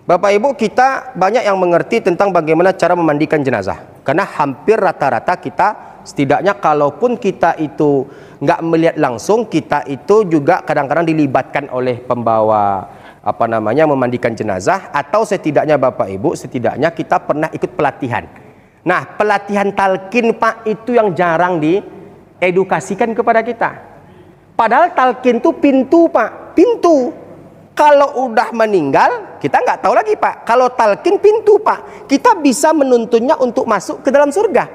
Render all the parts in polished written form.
Bapak Ibu, kita banyak yang mengerti tentang bagaimana cara memandikan jenazah. Karena hampir rata-rata kita, setidaknya kalaupun kita itu nggak melihat langsung, kita itu juga kadang-kadang dilibatkan oleh pembawa memandikan jenazah, atau setidaknya Bapak Ibu, setidaknya kita pernah ikut pelatihan. Nah, pelatihan talqin Pak, itu yang jarang diedukasikan kepada kita. Padahal talqin itu pintu Pak, pintu. Kalau udah meninggal, kita nggak tahu lagi Pak. Kalau talqin pintu Pak, kita bisa menuntunnya untuk masuk ke dalam surga.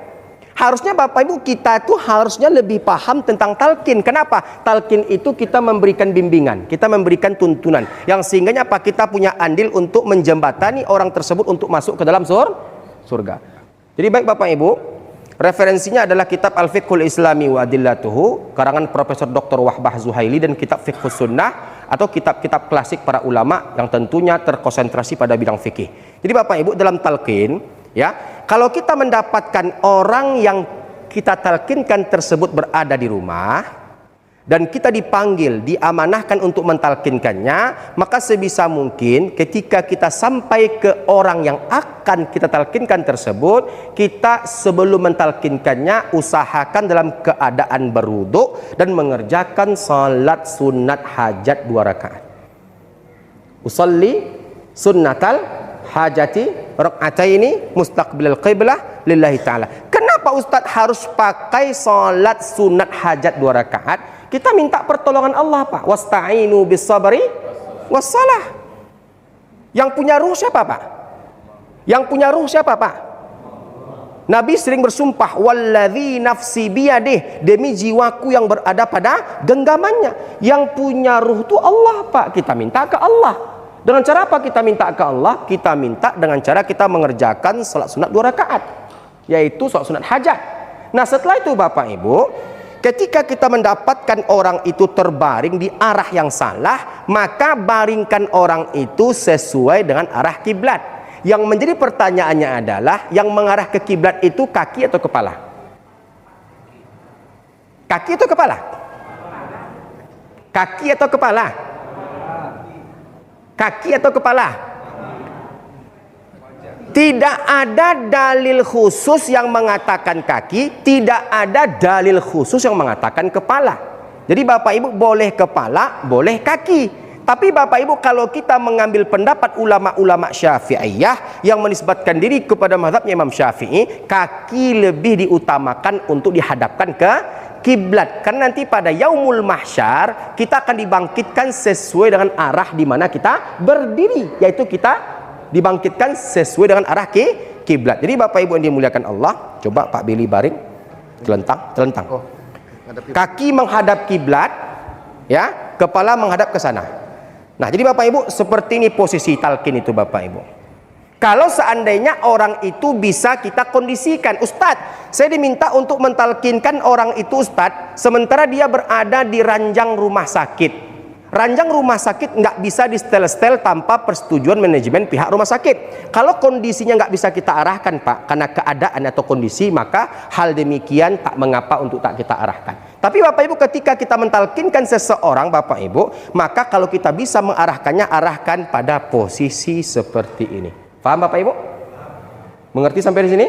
Harusnya Bapak Ibu, kita tuh harusnya lebih paham tentang talqin. Kenapa? Talqin itu kita memberikan bimbingan, kita memberikan tuntunan, yang sehingganya apa, kita punya andil untuk menjembatani orang tersebut untuk masuk ke dalam surga. Jadi baik Bapak Ibu, referensinya adalah kitab Al-Fiqhul Islami wa Adillatuhu, karangan Profesor Dr. Wahbah Zuhaili, dan kitab Fiqhus Sunnah, atau kitab-kitab klasik para ulama yang tentunya terkonsentrasi pada bidang fikih. Jadi Bapak Ibu, dalam talqin, ya, kalau kita mendapatkan orang yang kita talqinkan tersebut berada di rumah dan kita dipanggil, diamanahkan untuk mentalqinkannya, maka sebisa mungkin ketika kita sampai ke orang yang akan kita talqinkan tersebut, kita sebelum mentalqinkannya usahakan dalam keadaan berwudu dan mengerjakan salat sunat hajat 2 rakaat. Usolli sunnatal hajati raka'ataini mustaqbilal qiblah lillahi ta'ala. Kenapa Ustadz harus pakai salat sunat hajat 2 rakaat? Kita minta pertolongan Allah Pak. Wasta'inu bis sabri wassalah. Yang punya ruh siapa Pak? Yang punya ruh siapa Pak? Nabi sering bersumpah, walladzi nafsi biyadih, demi jiwaku yang berada pada genggamannya. Yang punya ruh itu Allah Pak. Kita minta ke Allah. Dengan cara apa kita minta ke Allah? Kita minta dengan cara kita mengerjakan salat sunat 2 rakaat, yaitu salat sunat hajat. Nah, setelah itu Bapak Ibu, ketika kita mendapatkan orang itu terbaring di arah yang salah, maka baringkan orang itu sesuai dengan arah kiblat. Yang menjadi pertanyaannya adalah, yang mengarah ke kiblat itu kaki atau kepala? Kaki atau kepala? Kaki atau kepala? Kaki atau kepala? Tidak ada dalil khusus yang mengatakan kaki, tidak ada dalil khusus yang mengatakan kepala. Jadi Bapak Ibu boleh kepala, boleh kaki. Tapi Bapak Ibu, kalau kita mengambil pendapat ulama-ulama Syafi'iyah yang menisbatkan diri kepada mazhabnya Imam Syafi'i, kaki lebih diutamakan untuk dihadapkan ke kiblat. Karena nanti pada yaumul mahsyar kita akan dibangkitkan sesuai dengan arah di mana kita berdiri, yaitu kita dibangkitkan sesuai dengan arah kiblat. Jadi Bapak Ibu yang dimuliakan Allah, coba Pak Billy baring, telentang. Kaki menghadap kiblat, ya, kepala menghadap ke sana. Nah, jadi Bapak Ibu, seperti ini posisi talqin itu Bapak Ibu. Kalau seandainya orang itu bisa kita kondisikan, Ustadz, saya diminta untuk mentalkinkan orang itu Ustadz, sementara dia berada di ranjang rumah sakit. Ranjang rumah sakit nggak bisa di setel-setel tanpa persetujuan manajemen pihak rumah sakit. Kalau kondisinya nggak bisa kita arahkan Pak, karena keadaan atau kondisi, maka hal demikian tak mengapa untuk tak kita arahkan. Tapi Bapak Ibu, ketika kita mentalkinkan seseorang Bapak Ibu, maka kalau kita bisa mengarahkannya, arahkan pada posisi seperti ini. Paham Bapak Ibu? Mengerti sampai di sini?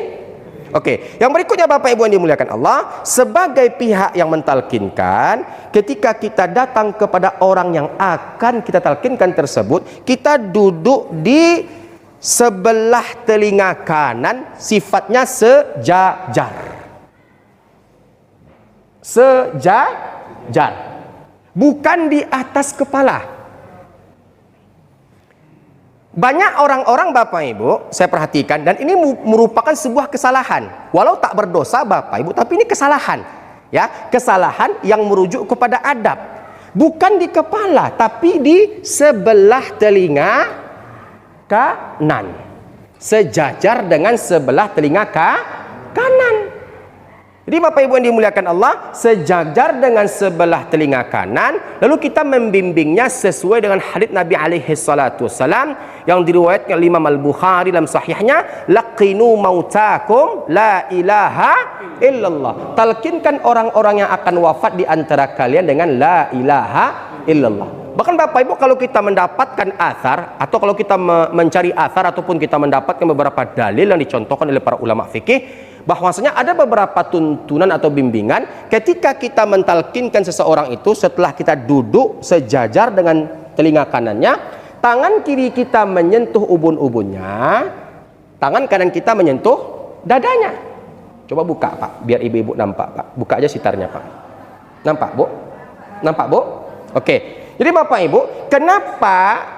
Oke, yang berikutnya Bapak Ibu yang dimuliakan Allah, sebagai pihak yang mentalkinkan, ketika kita datang kepada orang yang akan kita talkinkan tersebut, kita duduk di sebelah telinga kanan, sifatnya sejajar. Sejajar, bukan di atas kepala. Banyak orang-orang Bapak Ibu, saya perhatikan, dan ini merupakan sebuah kesalahan. Walau tak berdosa Bapak Ibu, tapi ini kesalahan. Ya, kesalahan yang merujuk kepada adab. Bukan di kepala, tapi di sebelah telinga kanan. Sejajar dengan sebelah telinga kanan. Jadi Bapak Ibu yang dimuliakan Allah, sejajar dengan sebelah telinga kanan, lalu kita membimbingnya sesuai dengan hadits Nabi alaihi salatu wassalam yang diriwayatkan oleh Imam Al-Bukhari dalam sahihnya, laqinu mautakum la ilaha illallah. Talkinkan orang-orang yang akan wafat di antara kalian dengan la ilaha illallah. Bahkan Bapak Ibu, kalau kita mendapatkan athar, atau kalau kita mencari athar, ataupun kita mendapatkan beberapa dalil yang dicontohkan oleh para ulama fikih, bahwasanya ada beberapa tuntunan atau bimbingan ketika kita mentalkinkan seseorang itu setelah kita duduk sejajar dengan telinga kanannya, tangan kiri kita menyentuh ubun-ubunnya, tangan kanan kita menyentuh dadanya. Coba buka Pak, biar ibu-ibu nampak Pak. Buka aja sitarnya Pak. Nampak Bu? Nampak Bu? Oke. Jadi Bapak Ibu, kenapa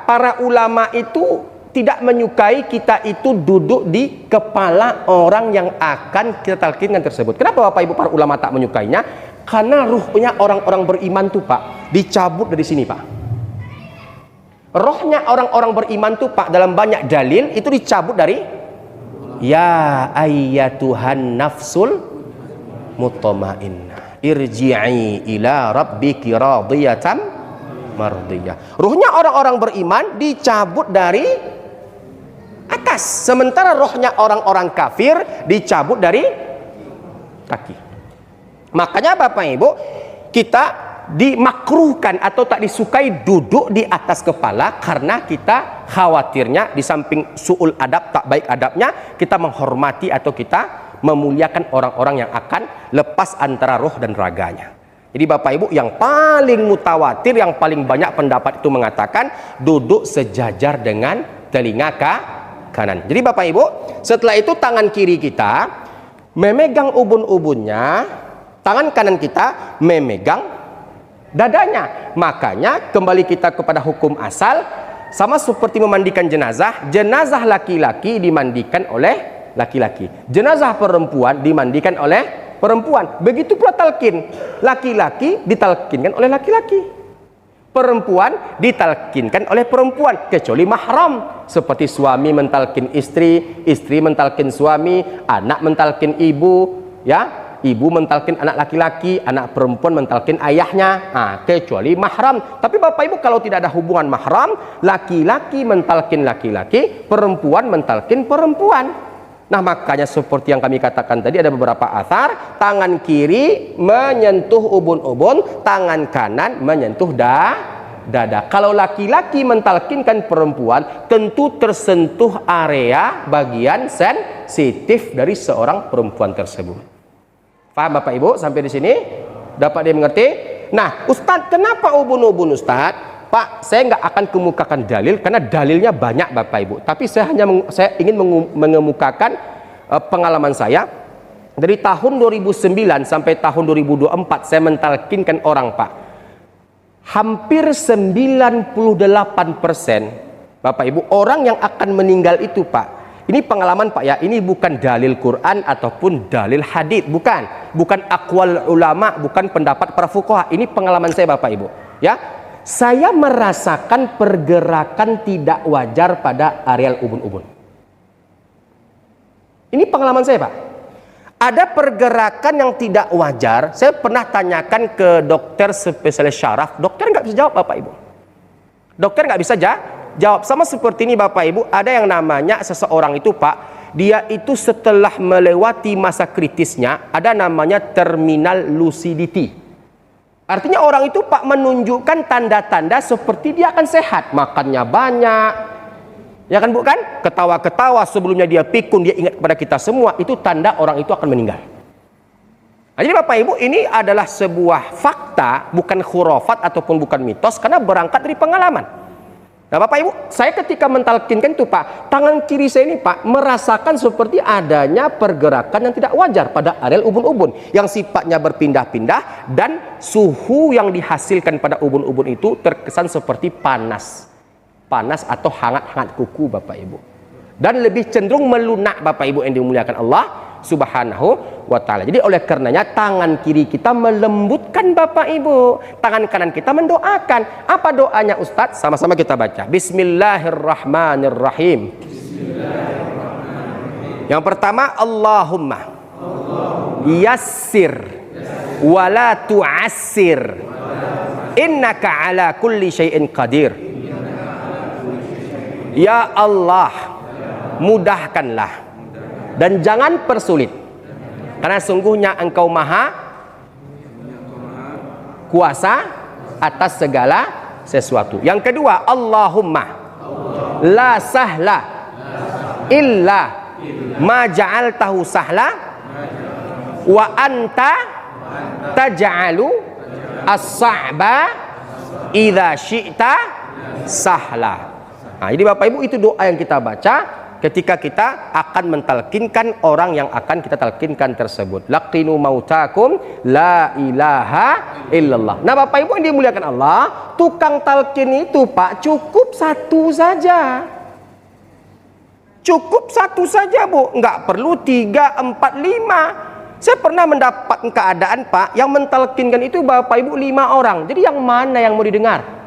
para ulama itu tidak menyukai kita itu duduk di kepala orang yang akan kita talkinkan tersebut? Kenapa Bapak Ibu para ulama tak menyukainya? Karena ruhnya orang-orang beriman tuh Pak, dicabut dari sini Pak. Rohnya orang-orang beriman tuh Pak, dalam banyak dalil itu dicabut dari ya ayyatuhan nafsul mutmainnah irji'i ila rabbiki radiyatan mardiyah. Ruhnya orang-orang beriman dicabut dari atas, sementara rohnya orang-orang kafir dicabut dari kaki. Makanya Bapak Ibu, kita dimakruhkan atau tak disukai duduk di atas kepala, karena kita khawatirnya di samping su'ul adab, tak baik adabnya, kita menghormati atau kita memuliakan orang-orang yang akan lepas antara roh dan raganya. Jadi Bapak Ibu, yang paling mutawatir, yang paling banyak pendapat itu mengatakan duduk sejajar dengan telinga kanan. Jadi Bapak Ibu, setelah itu tangan kiri kita memegang ubun-ubunnya, tangan kanan kita memegang dadanya. Makanya kembali kita kepada hukum asal, sama seperti memandikan jenazah. Jenazah laki-laki dimandikan oleh laki-laki, jenazah perempuan dimandikan oleh perempuan. Begitu pula talkin, laki-laki ditalkinkan oleh laki-laki, perempuan ditalkinkan oleh perempuan, kecuali mahram, seperti suami mentalkin istri, istri mentalkin suami, anak mentalkin ibu, ya, ibu mentalkin anak laki-laki, anak perempuan mentalkin ayahnya, kecuali mahram. Tapi Bapak Ibu, kalau tidak ada hubungan mahram, laki-laki mentalkin laki-laki, perempuan mentalkin perempuan. Nah, makanya seperti yang kami katakan tadi, ada beberapa athar, tangan kiri menyentuh ubun-ubun, tangan kanan menyentuh dada. Kalau laki-laki mentalkinkan perempuan, tentu tersentuh area bagian sensitif dari seorang perempuan tersebut. Paham Bapak Ibu sampai di sini? Dapat dia mengerti? Nah, Ustadz, kenapa ubun-ubun Ustadz? Pak, saya nggak akan kemukakan dalil karena dalilnya banyak Bapak Ibu. Tapi saya ingin mengemukakan pengalaman saya. Dari tahun 2009 sampai tahun 2024 saya mentalkinkan orang Pak. Hampir 98% Bapak Ibu orang yang akan meninggal itu Pak. Ini pengalaman Pak ya, ini bukan dalil Quran ataupun dalil hadits, bukan aqwal ulama, bukan pendapat para fuqaha. Ini pengalaman saya Bapak Ibu, ya. Saya merasakan pergerakan tidak wajar pada areal ubun-ubun. Ini pengalaman saya Pak. Ada pergerakan yang tidak wajar. Saya pernah tanyakan ke dokter spesialis syaraf, dokter nggak bisa jawab Bapak Ibu. Dokter nggak bisa jawab. Sama seperti ini Bapak Ibu, ada yang namanya seseorang itu Pak, dia itu setelah melewati masa kritisnya, ada namanya terminal lucidity. Artinya orang itu Pak menunjukkan tanda-tanda seperti dia akan sehat, makannya banyak, ya kan bukan? Ketawa-ketawa, sebelumnya dia pikun, dia ingat kepada kita semua, itu tanda orang itu akan meninggal. Nah, jadi Bapak Ibu, ini adalah sebuah fakta, bukan khurafat ataupun bukan mitos, karena berangkat dari pengalaman. Nah Bapak Ibu, saya ketika mentalkinkan itu Pak, tangan kiri saya ini Pak merasakan seperti adanya pergerakan yang tidak wajar pada areal ubun-ubun, yang sifatnya berpindah-pindah, dan suhu yang dihasilkan pada ubun-ubun itu terkesan seperti panas atau hangat-hangat kuku Bapak Ibu, dan lebih cenderung melunak Bapak Ibu yang dimuliakan Allah Subhanahu wa ta'ala. Jadi oleh karenanya tangan kiri kita melembutkan Bapak Ibu, tangan kanan kita mendoakan. Apa doanya Ustadz? Sama-sama kita baca. Bismillahirrahmanirrahim. Yang pertama, Allahumma yassir wala tu'assir innaka ala kulli syai'in qadir. Ya Allah, mudahkanlah dan jangan persulit, karena sungguhnya Engkau maha kuasa atas segala sesuatu. Yang kedua, Allahumma la sahla illa ma ja'altahu sahla wa anta taj'alu as-sa'ba idza syi'ta sahla. Nah, jadi Bapak Ibu, itu doa yang kita baca ketika kita akan mentalkinkan orang yang akan kita talkinkan tersebut. Laqinu mautakum la ilaha illallah. Nah Bapak Ibu yang dimuliakan Allah, tukang talkin itu Pak cukup satu saja. Cukup satu saja Bu, nggak perlu 3, 4, 5. Saya pernah mendapat keadaan Pak, yang mentalkinkan itu Bapak Ibu 5 orang. Jadi yang mana yang mau didengar?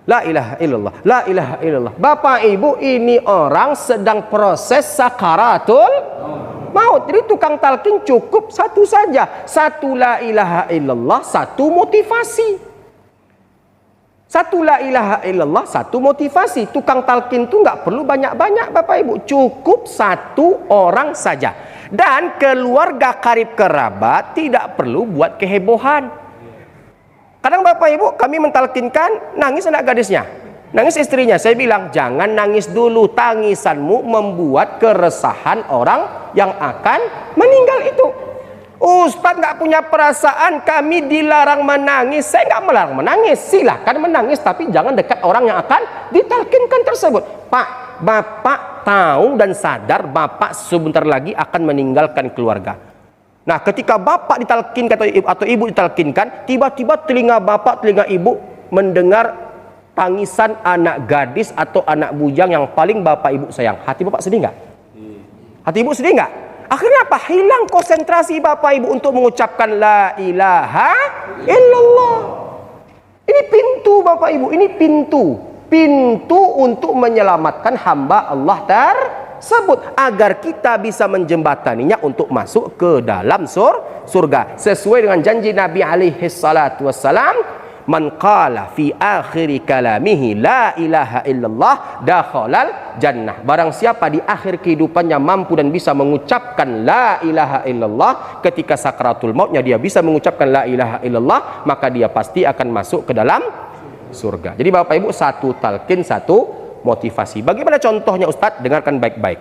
La ilaha illallah, la ilaha illallah. Bapak Ibu, ini orang sedang proses sakaratul maut. Jadi tukang talqin cukup satu saja. Satu la ilaha illallah, satu motivasi. Satu la ilaha illallah, satu motivasi. Tukang talqin itu nggak perlu banyak-banyak Bapak Ibu. Cukup satu orang saja. Dan keluarga karib kerabat tidak perlu buat kehebohan. Kadang Bapak Ibu kami mentalkinkan, nangis anak gadisnya, nangis istrinya. Saya bilang jangan nangis dulu, tangisanmu membuat keresahan orang yang akan meninggal itu. Ustadz nggak punya perasaan, kami dilarang menangis. Saya nggak melarang menangis, silahkan menangis, tapi jangan dekat orang yang akan ditalkinkan tersebut. Pak, Bapak tahu dan sadar Bapak sebentar lagi akan meninggalkan keluarga. Nah, ketika Bapak ditalkinkan atau Ibu ditalkinkan, tiba-tiba telinga Bapak, telinga Ibu mendengar tangisan anak gadis atau anak bujang yang paling Bapak Ibu sayang. Hati Bapak sedih nggak? Hati Ibu sedih nggak? Akhirnya apa? Hilang konsentrasi Bapak Ibu untuk mengucapkan la ilaha illallah. Ini pintu Bapak Ibu, ini pintu. Pintu untuk menyelamatkan hamba Allah tersebut agar kita bisa menjembataninya untuk masuk ke dalam surga sesuai dengan janji Nabi alaihi salatu wassalam, man qala fi akhir kalamihi la ilaha illallah dakhalal jannah. Barang siapa di akhir kehidupannya mampu dan bisa mengucapkan la ilaha illallah, ketika sakaratul mautnya dia bisa mengucapkan la ilaha illallah, maka dia pasti akan masuk ke dalam surga. Jadi Bapak Ibu, satu talqin, satu motivasi. Bagaimana contohnya Ustadz? Dengarkan baik-baik.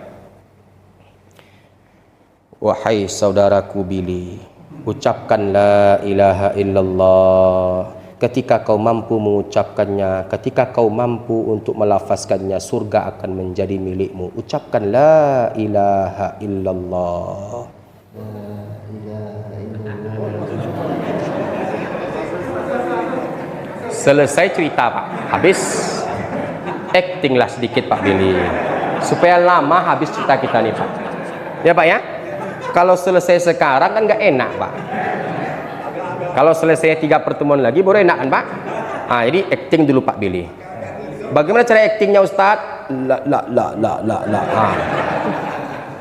Wahai saudaraku Billy, ucapkan la ilaha illallah. Ketika kau mampu mengucapkannya, ketika kau mampu untuk melafazkannya, surga akan menjadi milikmu. Ucapkan la ilaha illallah. Selesai cerita Pak, habis actinglah sedikit Pak Billy, supaya lama habis cerita kita nih Pak. Ya Pak ya. Kalau selesai sekarang kan nggak enak Pak. Kalau selesai 3 pertemuan lagi baru enak kan Pak. Ah, jadi acting dulu Pak Billy. Bagaimana cara actingnya Ustadz? La la la la la la. Ah.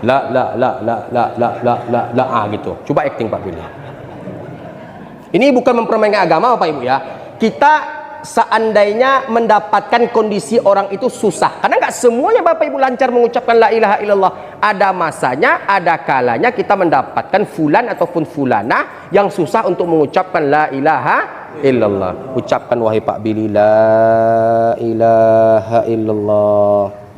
La la la la la la la la la. Ah gitu. Coba acting Pak Billy. Ini bukan mempermainkan agama Bapak Ibu ya. Kita seandainya mendapatkan kondisi orang itu susah, karena nggak semuanya Bapak Ibu lancar mengucapkan la ilaha illallah. Ada masanya, ada kalanya kita mendapatkan fulan ataupun fulana yang susah untuk mengucapkan la ilaha illallah. Ucapkan wahai Pak Billy, la ilaha illallah.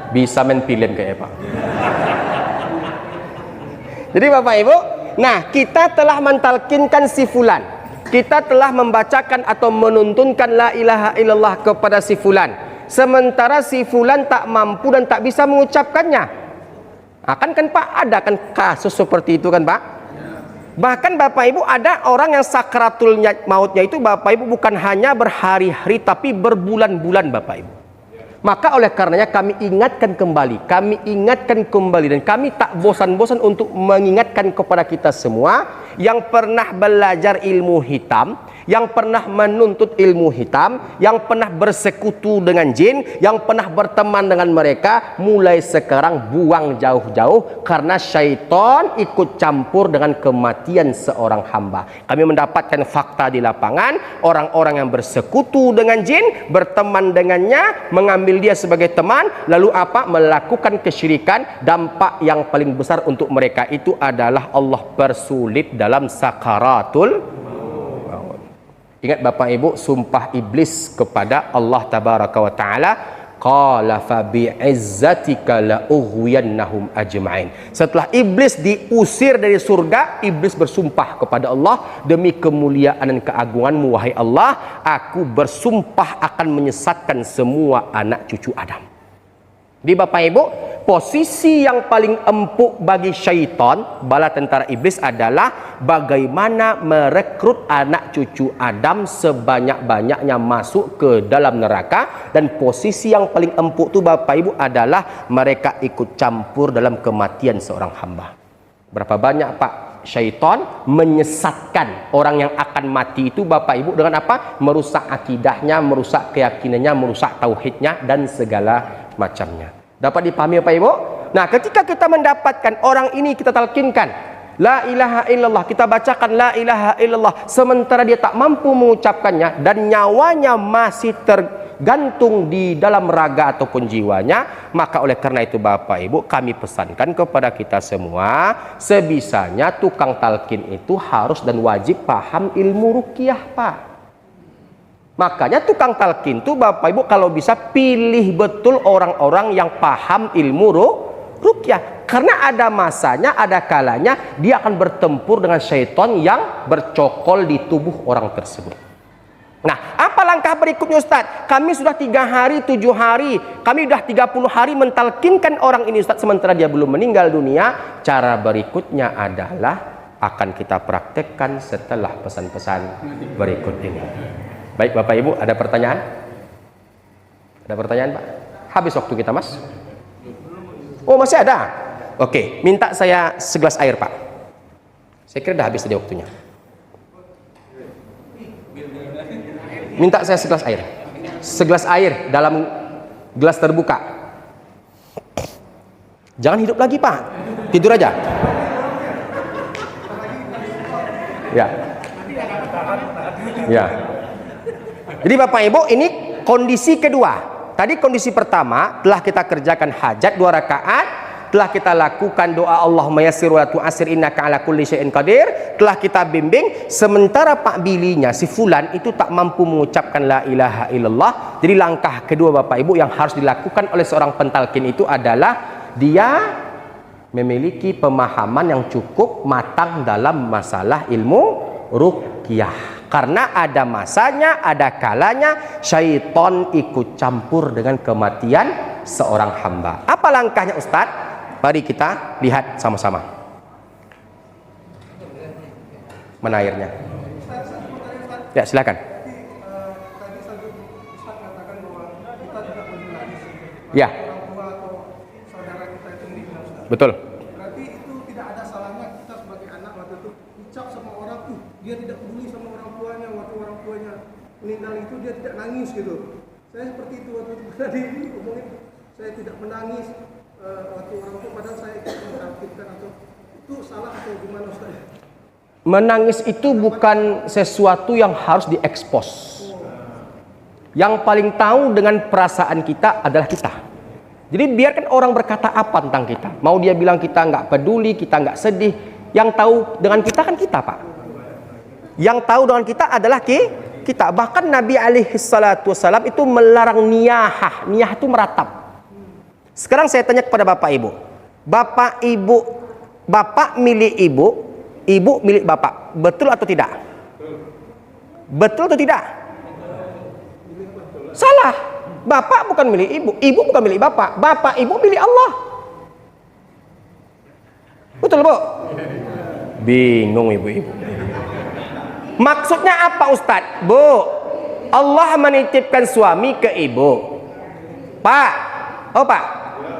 Bisa main film kayak Pak. Jadi Bapak Ibu, nah kita telah mentalkinkan si fulan, kita telah membacakan atau menuntunkan la ilaha illallah kepada si fulan, sementara si fulan tak mampu dan tak bisa mengucapkannya. Akan kan Pak, ada kan kasus seperti itu kan Pak. Bahkan Bapak Ibu, ada orang yang sakaratul mautnya itu Bapak Ibu bukan hanya berhari-hari tapi berbulan-bulan Bapak Ibu. Maka oleh karenanya kami ingatkan kembali dan kami tak bosan-bosan untuk mengingatkan kepada kita semua, yang pernah belajar ilmu hitam, yang pernah menuntut ilmu hitam, yang pernah bersekutu dengan jin, yang pernah berteman dengan mereka, mulai sekarang buang jauh-jauh, karena syaitan ikut campur dengan kematian seorang hamba. Kami mendapatkan fakta di lapangan, orang-orang yang bersekutu dengan jin, berteman dengannya, mengambil dia sebagai teman, lalu apa? Melakukan kesyirikan. Dampak yang paling besar untuk mereka itu adalah Allah persulit dalam sakaratul. Ingat Bapak Ibu, sumpah iblis kepada Allah Tabaraka wa Ta'ala, qala fa bi'izzatika la ughwiyannahum ajma'in. Setelah iblis diusir dari surga, iblis bersumpah kepada Allah, demi kemuliaan dan keagunganmu wahai Allah, aku bersumpah akan menyesatkan semua anak cucu Adam. Di Bapak Ibu, posisi yang paling empuk bagi syaitan, bala tentara iblis, adalah bagaimana merekrut anak cucu Adam sebanyak-banyaknya masuk ke dalam neraka. Dan posisi yang paling empuk itu Bapak Ibu adalah mereka ikut campur dalam kematian seorang hamba. Berapa banyak Pak syaitan menyesatkan orang yang akan mati itu Bapak Ibu dengan apa? Merusak akidahnya, merusak keyakinannya, merusak tauhidnya, dan segala macamnya. Dapat dipahami Bapak Ibu? Nah, ketika kita mendapatkan orang ini, kita talkinkan la ilaha illallah, kita bacakan la ilaha illallah, sementara dia tak mampu mengucapkannya dan nyawanya masih tergantung di dalam raga ataupun jiwanya, maka oleh karena itu Bapak Ibu, kami pesankan kepada kita semua, sebisanya tukang talkin itu harus dan wajib paham ilmu ruqyah Pak. Makanya tukang talkin itu Bapak Ibu kalau bisa pilih betul orang-orang yang paham ilmu ruqyah. Karena ada masanya, ada kalanya dia akan bertempur dengan syaitan yang bercokol di tubuh orang tersebut. Nah, apa langkah berikutnya Ustaz? Kami sudah 3 hari, 7 hari, kami sudah 30 hari mentalkinkan orang ini Ustaz, sementara dia belum meninggal dunia. Cara berikutnya adalah akan kita praktekkan setelah pesan-pesan berikut ini. Baik Bapak Ibu, ada pertanyaan? Ada pertanyaan Pak? Habis waktu kita Mas? Oh masih ada? Oke, minta saya segelas air Pak. Saya kira udah habis tadi waktunya. Minta saya segelas air. Segelas air dalam gelas terbuka. Jangan hidup lagi Pak, tidur aja. Ya. Ya. Jadi Bapak Ibu, ini kondisi kedua. Tadi kondisi pertama, telah kita kerjakan hajat 2 rakaat, telah kita lakukan doa Allahumma yassir wa la tu'assir innaka ala kulli syai'in qadir, telah kita bimbing, sementara Pak Bilinya si fulan itu tak mampu mengucapkan la ilaha illallah. Jadi langkah kedua Bapak Ibu yang harus dilakukan oleh seorang pentalkin itu adalah dia memiliki pemahaman yang cukup matang dalam masalah ilmu ruqyah. Karena ada masanya, ada kalanya syaitan ikut campur dengan kematian seorang hamba. Apa langkahnya Ustadz? Mari kita lihat sama-sama. Mana airnya? Ya silakan. Ya. Betul. Berarti itu tidak ada salahnya kita sebagai anak waktu itu ucap sama orang tuh, dia tidak peduli sama orang tuanya, waktu orang tuanya meninggal itu dia tidak nangis gitu. Saya seperti itu waktu itu tadi ngomongin, saya tidak menangis waktu orang tua, padahal saya ikut mengaktifkan, atau itu salah atau gimana Ustaz? Menangis itu bukan sesuatu yang harus diekspos. Yang paling tahu dengan perasaan kita adalah kita. Jadi biarkan orang berkata apa tentang kita. Mau dia bilang kita nggak peduli, kita nggak sedih. Yang tahu dengan kita kan kita Pak. Yang tahu dengan kita adalah kita. Bahkan Nabi SAW itu melarang niyahah. Niyah itu meratap. Sekarang saya tanya kepada Bapak Ibu. Bapak Ibu, Bapak milik Ibu, Ibu milik Bapak. Betul atau tidak? Betul atau tidak? Salah. Bapak bukan milik Ibu, Ibu bukan milik Bapak. Bapak Ibu milik Allah. Betul Bu? Bingung ibu-ibu. Maksudnya apa Ustadz? Bu, Allah menitipkan suami ke ibu. Pak, oh Pak,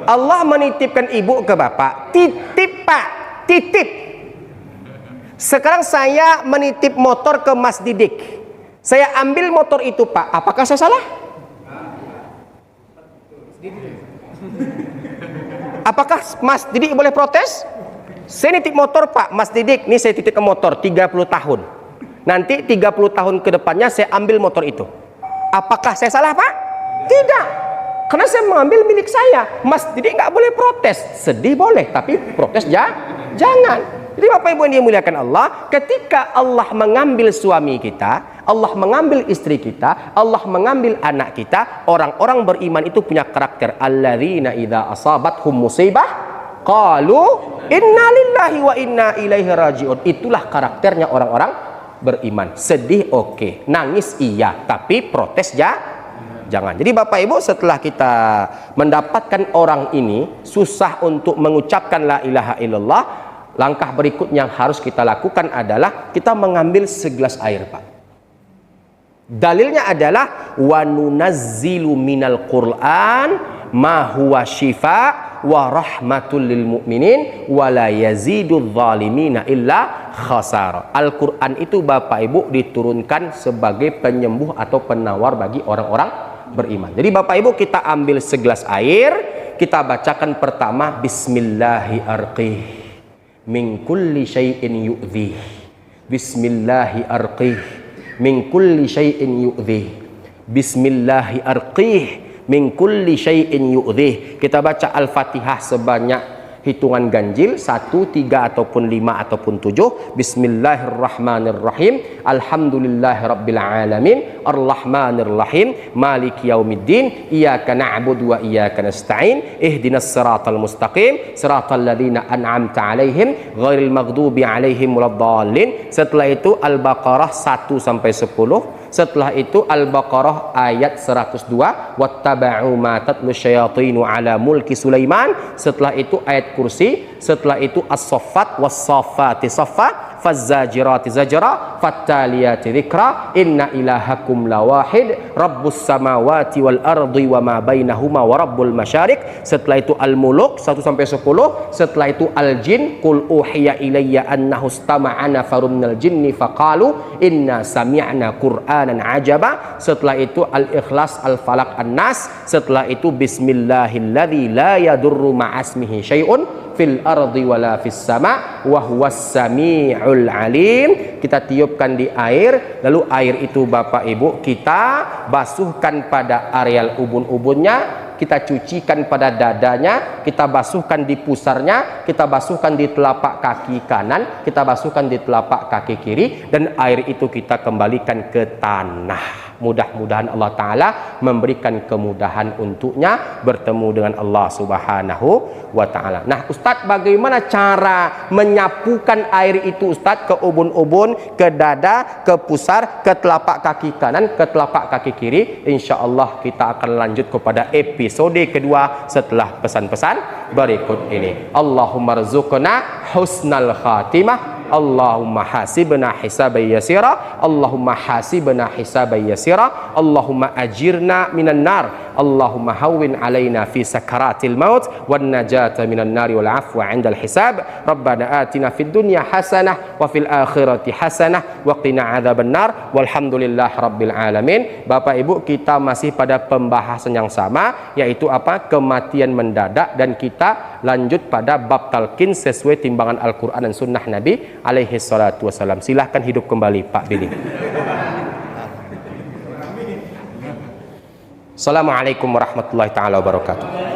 Allah menitipkan ibu ke bapak. Titip Pak, titip. Sekarang saya menitip motor ke Mas Didik. Saya ambil motor itu, Pak. Apakah saya salah? Apakah Mas Didik boleh protes? Saya nitip motor, Pak. Mas Didik, ini saya titip ke motor 30 tahun. Nanti 30 tahun ke depannya saya ambil motor itu. Apakah saya salah, Pak? Tidak. Karena saya mengambil milik saya. Mas Didik nggak boleh protes. Sedih boleh, tapi protes jangan. Jadi Bapak Ibu yang dimuliakan Allah, ketika Allah mengambil suami kita, Allah mengambil istri kita, Allah mengambil anak kita, orang-orang beriman itu punya karakter alladzina idza asabathum musibah qalu inna lillahi wa inna ilaihi rajiun. Itulah karakternya orang-orang beriman. Sedih oke, nangis iya, tapi protes jangan. Jadi Bapak Ibu, setelah kita mendapatkan orang ini susah untuk mengucapkan la ilaha illallah, langkah berikutnya yang harus kita lakukan adalah kita mengambil segelas air, Pak. Dalilnya adalah wa nunazzilu minal Qur'an ma huwa syifa wa rahmatul lil mu'minin wa la yazidudz zalimina illa khasara. Al-Qur'an itu Bapak Ibu diturunkan sebagai penyembuh atau penawar bagi orang-orang beriman. Jadi Bapak Ibu, kita ambil segelas air, kita bacakan pertama bismillahi arqih min kulli syai'in yu'dhi. Bismillahi arqih min kulli syai'in yu'dhi. Bismillahi arqih min kulli syai'in yu'dhi. Kita baca Al-Fatihah sebanyak hitungan ganjil 1, 3 ataupun 5 ataupun 7. Bismillahirrahmanirrahim. Alhamdulillahirabbil alamin. Arrahmanirrahim. Maliki yaumiddin. Iyyaka na'budu wa iyyaka nasta'in. Ihdinas siratal mustaqim. Siratal ladzina an'amta 'alaihim ghairil maghdubi 'alaihim waladdallin. Setelah itu Al-Baqarah 1 sampai 10. Setelah itu Al-Baqarah ayat 102, wattaba'u ma tatlu syayatinu ala mulki Sulaiman. Setelah itu ayat kursi. Setelah itu as-saffat was-saffati saffa, faz-zajirati zajra, fattaliyati dzikra, inna ilahakum lawahid rabbus samawati wal ardi wa ma bainahuma wa rabbul masyarik. Setelah itu Al-Muluk 1 sampai 10. Setelah itu Al-Jin, qul uhiya ilayya annahu istama'a nafarun minal jinni faqalu inna sami'na qur'anan ajaba. Setelah itu Al-Ikhlas, Al-Falaq, An-Nas. Setelah itu bismillahilladzi la yadurru ma'asmihi syai'un fil ardi wala fis sama wa huwas samiul alim. Kita tiupkan di air, lalu air itu Bapak Ibu kita basuhkan pada areal ubun-ubunnya, kita cucikan pada dadanya, kita basuhkan di pusarnya, kita basuhkan di telapak kaki kanan, kita basuhkan di telapak kaki kiri, dan air itu kita kembalikan ke tanah. Mudah-mudahan Allah Ta'ala memberikan kemudahan untuknya bertemu dengan Allah Subhanahu wa Ta'ala. Nah Ustadz, bagaimana cara menyapukan air itu Ustadz ke ubun-ubun, ke dada, ke pusar, ke telapak kaki kanan, ke telapak kaki kiri? Insya Allah kita akan lanjut kepada episode kedua setelah pesan-pesan berikut ini. Allahumma rzuqna husnal khatimah. Allahumma hasibna hisaban yasira. Allahumma hasibna hisaban yasira. Allahumma ajirna minan nar. Allahumma hawwin alaina fi sakaratil maut wan najata minan nari wal afwa 'indal hisab. Rabbana atina fid dunya hasanah wa fil akhirati hasanah wa qina adzaban nar. Walhamdulillah rabbil alamin. Bapak Ibu, kita masih pada pembahasan yang sama, yaitu apa? Kematian mendadak, dan kita lanjut pada bab talqin sesuai timbangan Al-Qur'an dan sunnah Nabi alaihi salatu wassalam. Silahkan hidup kembali Pak Billy. Assalamualaikum warahmatullahi taala wabarakatuh.